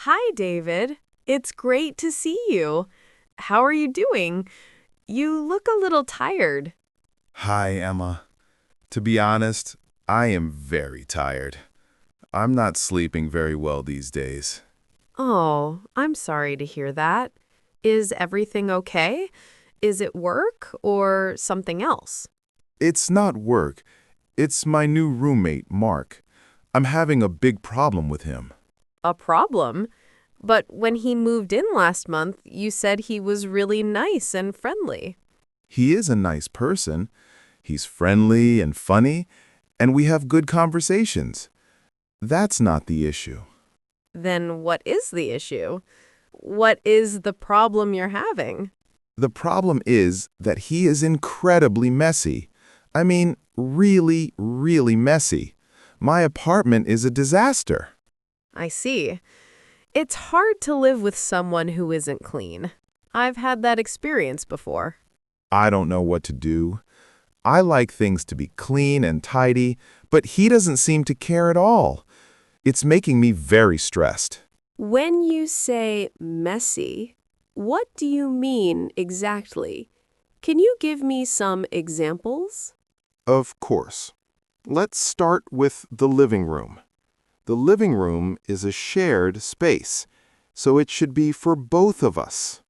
Hi, David. It's great to see you. How are you doing? You look a little tired. Hi, Emma. To be honest, I am very tired. I'm not sleeping very well these days. Oh, I'm sorry to hear that. Is everything okay? Is it work or something else? It's not work. It's my new roommate, Mark. I'm having a big problem with him. A problem? But when he moved in last month, you said he was really nice and friendly. He is a nice person. He's friendly and funny, and we have good conversations. That's not the issue. Then what is the issue? What is the problem you're having? The problem is that he is incredibly messy. I mean, really, really messy. My apartment is a disaster. I see. It's hard to live with someone who isn't clean. I've had that experience before. I don't know what to do. I like things to be clean and tidy, but he doesn't seem to care at all. It's making me very stressed. When you say messy, what do you mean exactly? Can you give me some examples? Of course. Let's start with the living room. The living room is a shared space, so it should be for both of us.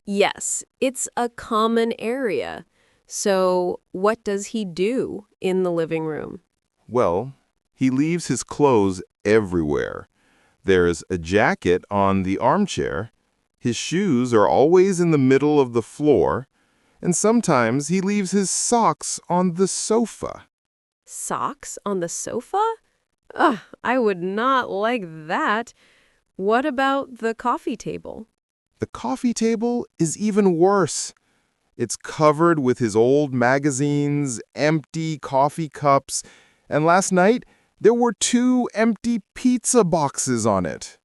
Yes, it's a common area. So, what does he do in the living room? Well, he leaves his clothes everywhere. There's a jacket on the armchair. His shoes are always in the middle of the floor. And sometimes he leaves his socks on the sofa. Socks on the sofa? Ugh, I would not like that. What about the coffee table? The coffee table is even worse. It's covered with his old magazines, empty coffee cups, and last night there were 2 empty pizza boxes on it.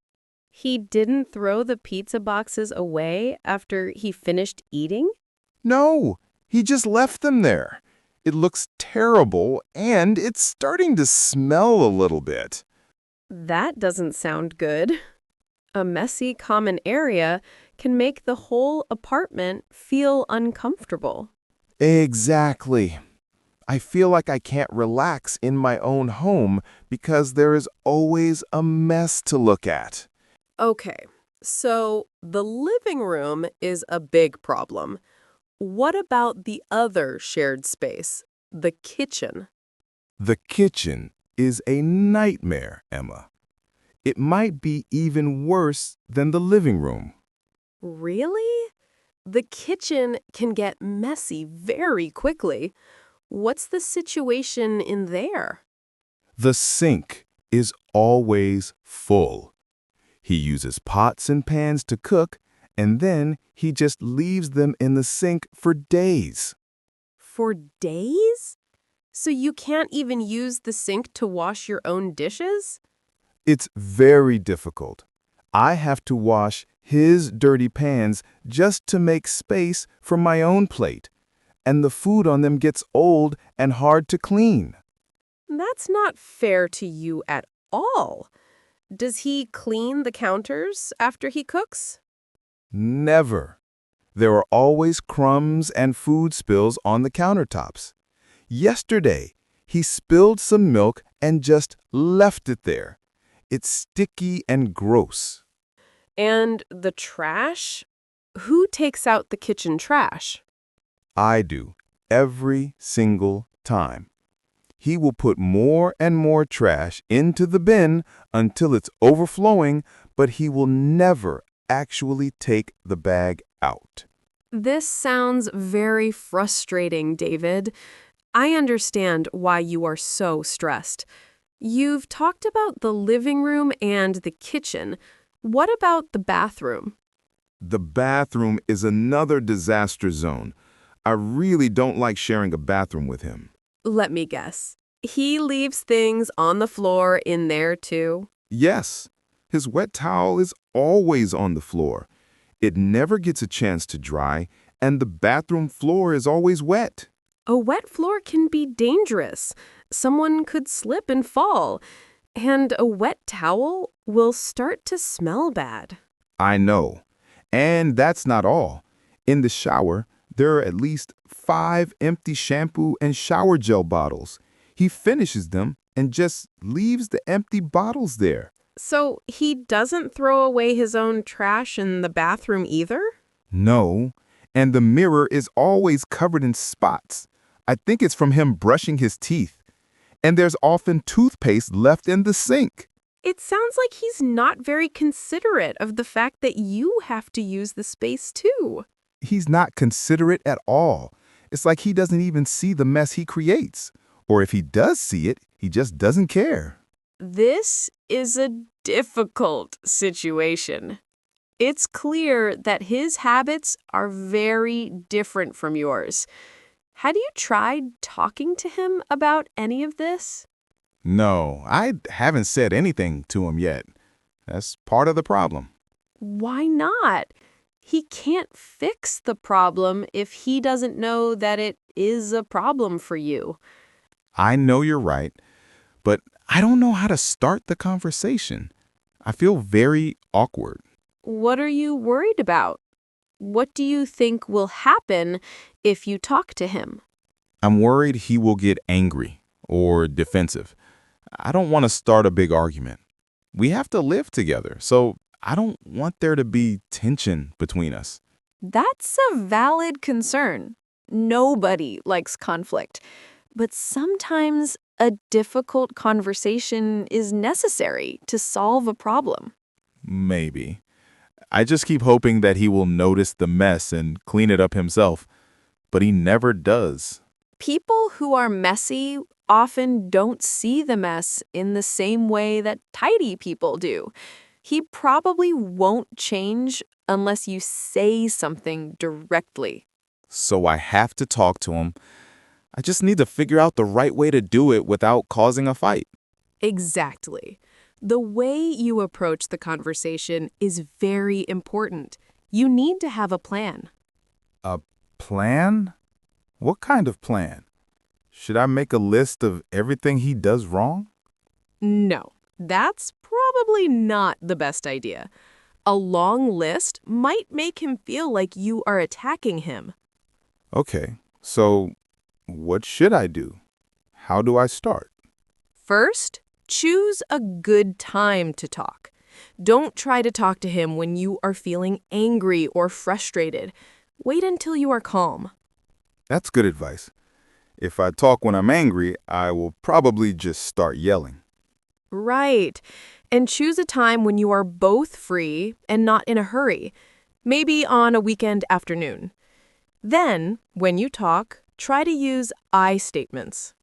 He didn't throw the pizza boxes away after he finished eating? No, he just left them there. It looks terrible, and it's starting to smell a little bit. That doesn't sound good. A messy common area can make the whole apartment feel uncomfortable. Exactly. I feel like I can't relax in my own home because there is always a mess to look at. Okay, so the living room is a big problem. What about the other shared space, the kitchen? The kitchen is a nightmare, Emma. It might be even worse than the living room. Really? The kitchen can get messy very quickly. What's the situation in there? The sink is always full. He uses pots and pans to cook, and then he just leaves them in the sink for days. For days? So you can't even use the sink to wash your own dishes? It's very difficult. I have to wash his dirty pans just to make space for my own plate, and the food on them gets old and hard to clean. That's not fair to you at all. Does he clean the counters after he cooks? Never. There are always crumbs and food spills on the countertops. Yesterday, he spilled some milk and just left it there. It's sticky and gross. And the trash? Who takes out the kitchen trash? I do, every single time. He will put more and more trash into the bin until it's overflowing, but he will never actually take the bag out. This sounds very frustrating, David. I understand why you are so stressed. You've talked about the living room and the kitchen. What about the bathroom? The bathroom is another disaster zone. I really don't like sharing a bathroom with him. Let me guess. He leaves things on the floor in there too? Yes, his wet towel is always on the floor. It never gets a chance to dry, and the bathroom floor is always wet. A wet floor can be dangerous. Someone could slip and fall. And a wet towel will start to smell bad. I know. And that's not all. In the shower, there are at least 5 empty shampoo and shower gel bottles. He finishes them and just leaves the empty bottles there. So he doesn't throw away his own trash in the bathroom either? No, and the mirror is always covered in spots. I think it's from him brushing his teeth. And there's often toothpaste left in the sink. It sounds like he's not very considerate of the fact that you have to use the space too. He's not considerate at all. It's like he doesn't even see the mess he creates. Or if he does see it, he just doesn't care. This is a difficult situation. It's clear that his habits are very different from yours. Had you tried talking to him about any of this? No, I haven't said anything to him yet. That's part of the problem. Why not? He can't fix the problem if he doesn't know that it is a problem for you. I know you're right, but I don't know how to start the conversation. I feel very awkward. What are you worried about? What do you think will happen if you talk to him? I'm worried he will get angry or defensive. I don't want to start a big argument. We have to live together, so I don't want there to be tension between us. That's a valid concern. Nobody likes conflict. But sometimes a difficult conversation is necessary to solve a problem. Maybe. I just keep hoping that he will notice the mess and clean it up himself, but he never does. People who are messy often don't see the mess in the same way that tidy people do. He probably won't change unless you say something directly. So I have to talk to him. I just need to figure out the right way to do it without causing a fight. Exactly. The way you approach the conversation is very important. You need to have a plan. A plan? What kind of plan? Should I make a list of everything he does wrong? No, that's probably not the best idea. A long list might make him feel like you are attacking him. Okay, so what should I do? How do I start? First, choose a good time to talk. Don't try to talk to him when you are feeling angry or frustrated. Wait until you are calm. That's good advice. If I talk when I'm angry, I will probably just start yelling. Right. And choose a time when you are both free and not in a hurry. Maybe on a weekend afternoon. Then, when you talk, try to use I statements.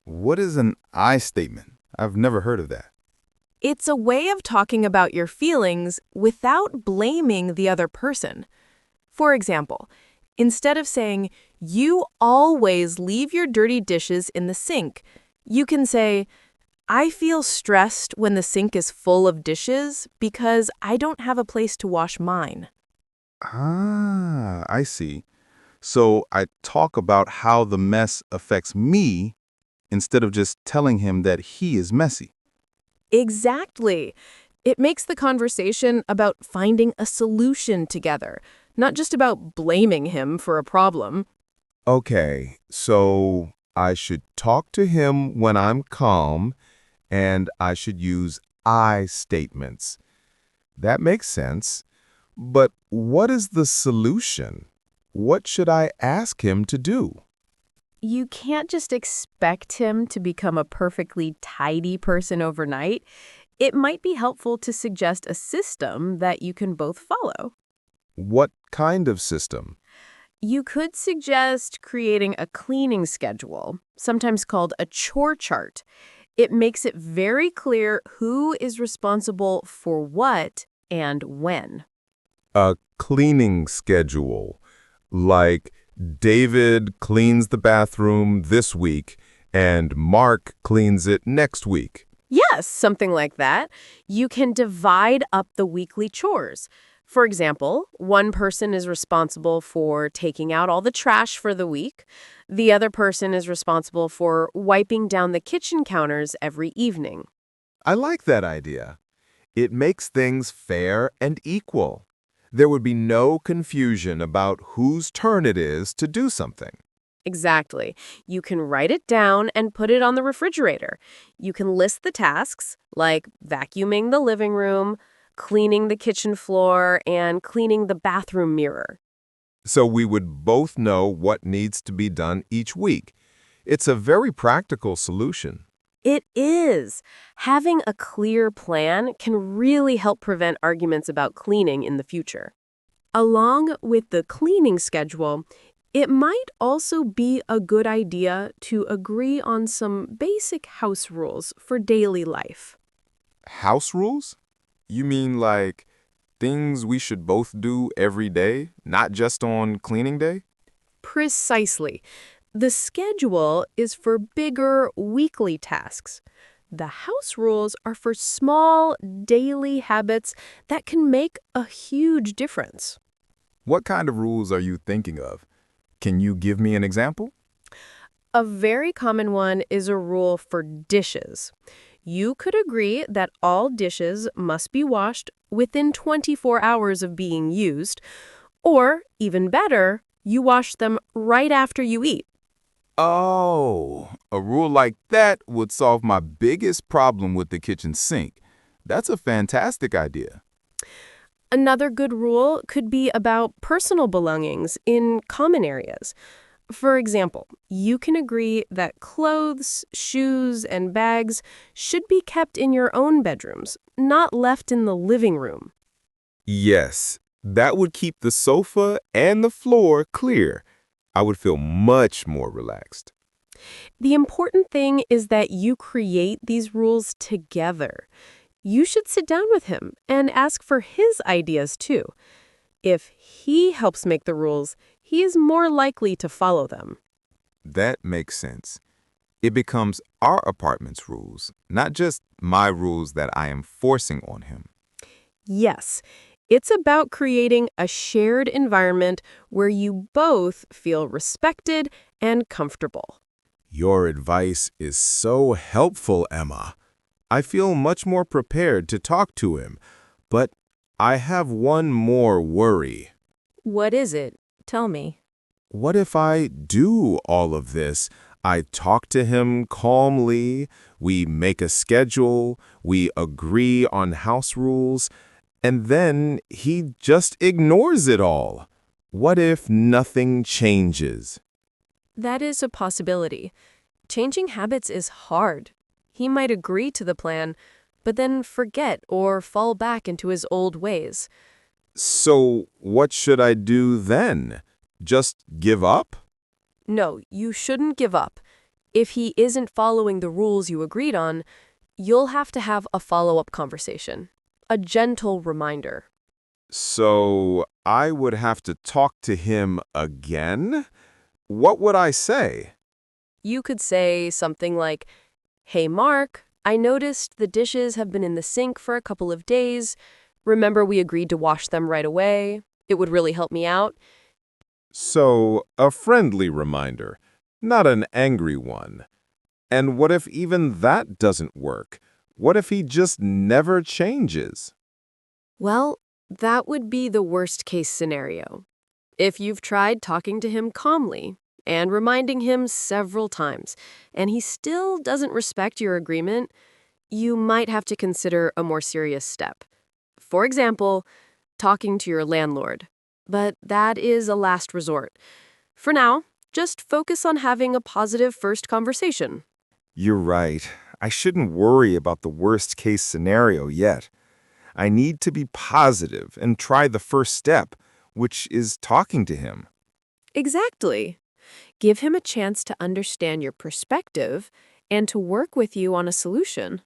What is an I statement? I've never heard of that. It's a way of talking about your feelings without blaming the other person. For example, instead of saying, "You always leave your dirty dishes in the sink," you can say, "I feel stressed when the sink is full of dishes because I don't have a place to wash mine." Ah, I see. So I talk about how the mess affects me instead of just telling him that he is messy. Exactly. It makes the conversation about finding a solution together, not just about blaming him for a problem. Okay, so I should talk to him when I'm calm, and I should use I statements. That makes sense. But what is the solution? What should I ask him to do? You can't just expect him to become a perfectly tidy person overnight. It might be helpful to suggest a system that you can both follow. What kind of system? You could suggest creating a cleaning schedule, sometimes called a chore chart. It makes it very clear who is responsible for what and when. A cleaning schedule, like David cleans the bathroom this week and Mark cleans it next week. Yes, something like that. You can divide up the weekly chores. For example, one person is responsible for taking out all the trash for the week. The other person is responsible for wiping down the kitchen counters every evening. I like that idea. It makes things fair and equal. There would be no confusion about whose turn it is to do something. Exactly. You can write it down and put it on the refrigerator. You can list the tasks, like vacuuming the living room, cleaning the kitchen floor, and cleaning the bathroom mirror. So we would both know what needs to be done each week. It's a very practical solution. It is. Having a clear plan can really help prevent arguments about cleaning in the future. Along with the cleaning schedule, it might also be a good idea to agree on some basic house rules for daily life. House rules? You mean like things we should both do every day, not just on cleaning day? Precisely. The schedule is for bigger, weekly tasks. The house rules are for small, daily habits that can make a huge difference. What kind of rules are you thinking of? Can you give me an example? A very common one is a rule for dishes. You could agree that all dishes must be washed within 24 hours of being used, or, even better, you wash them right after you eat. Oh, a rule like that would solve my biggest problem with the kitchen sink. That's a fantastic idea. Another good rule could be about personal belongings in common areas. For example, you can agree that clothes, shoes, and bags should be kept in your own bedrooms, not left in the living room. Yes, that would keep the sofa and the floor clear. I would feel much more relaxed. The important thing is that you create these rules together. You should sit down with him and ask for his ideas too. If he helps make the rules, he is more likely to follow them. That makes sense. It becomes our apartment's rules, not just my rules that I am forcing on him. Yes, it's about creating a shared environment where you both feel respected and comfortable. Your advice is so helpful, Emma. I feel much more prepared to talk to him, but I have one more worry. What is it? Tell me. What if I do all of this? I talk to him calmly, we make a schedule, we agree on house rules, and then he just ignores it all. What if nothing changes? That is a possibility. Changing habits is hard. He might agree to the plan, but then forget or fall back into his old ways. So what should I do then? Just give up? No, you shouldn't give up. If he isn't following the rules you agreed on, you'll have to have a follow-up conversation. A gentle reminder. So I would have to talk to him again? What would I say? You could say something like, "Hey Mark, I noticed the dishes have been in the sink for a couple of days. Remember we agreed to wash them right away? It would really help me out." So a friendly reminder, not an angry one. And what if even that doesn't work? What if he just never changes? Well, that would be the worst-case scenario. If you've tried talking to him calmly and reminding him several times, and he still doesn't respect your agreement, you might have to consider a more serious step. For example, talking to your landlord. But that is a last resort. For now, just focus on having a positive first conversation. You're right. I shouldn't worry about the worst-case scenario yet. I need to be positive and try the first step, which is talking to him. Exactly. Give him a chance to understand your perspective and to work with you on a solution.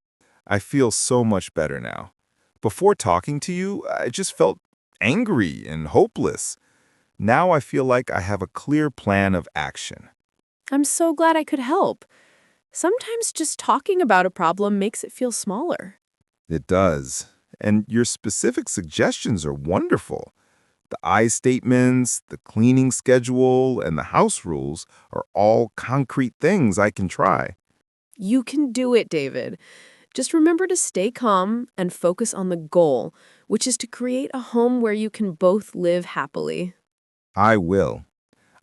I feel so much better now. Before talking to you, I just felt angry and hopeless. Now I feel like I have a clear plan of action. I'm so glad I could help. Sometimes just talking about a problem makes it feel smaller. It does. And your specific suggestions are wonderful. The I statements, the cleaning schedule, and the house rules are all concrete things I can try. You can do it, David. Just remember to stay calm and focus on the goal, which is to create a home where you can both live happily. I will.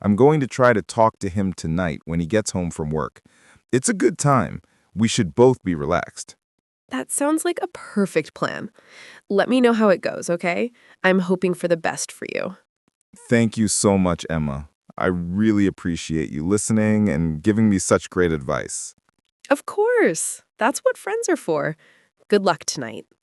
I'm going to try to talk to him tonight when he gets home from work. It's a good time. We should both be relaxed. That sounds like a perfect plan. Let me know how it goes, okay? I'm hoping for the best for you. Thank you so much, Emma. I really appreciate you listening and giving me such great advice. Of course. That's what friends are for. Good luck tonight.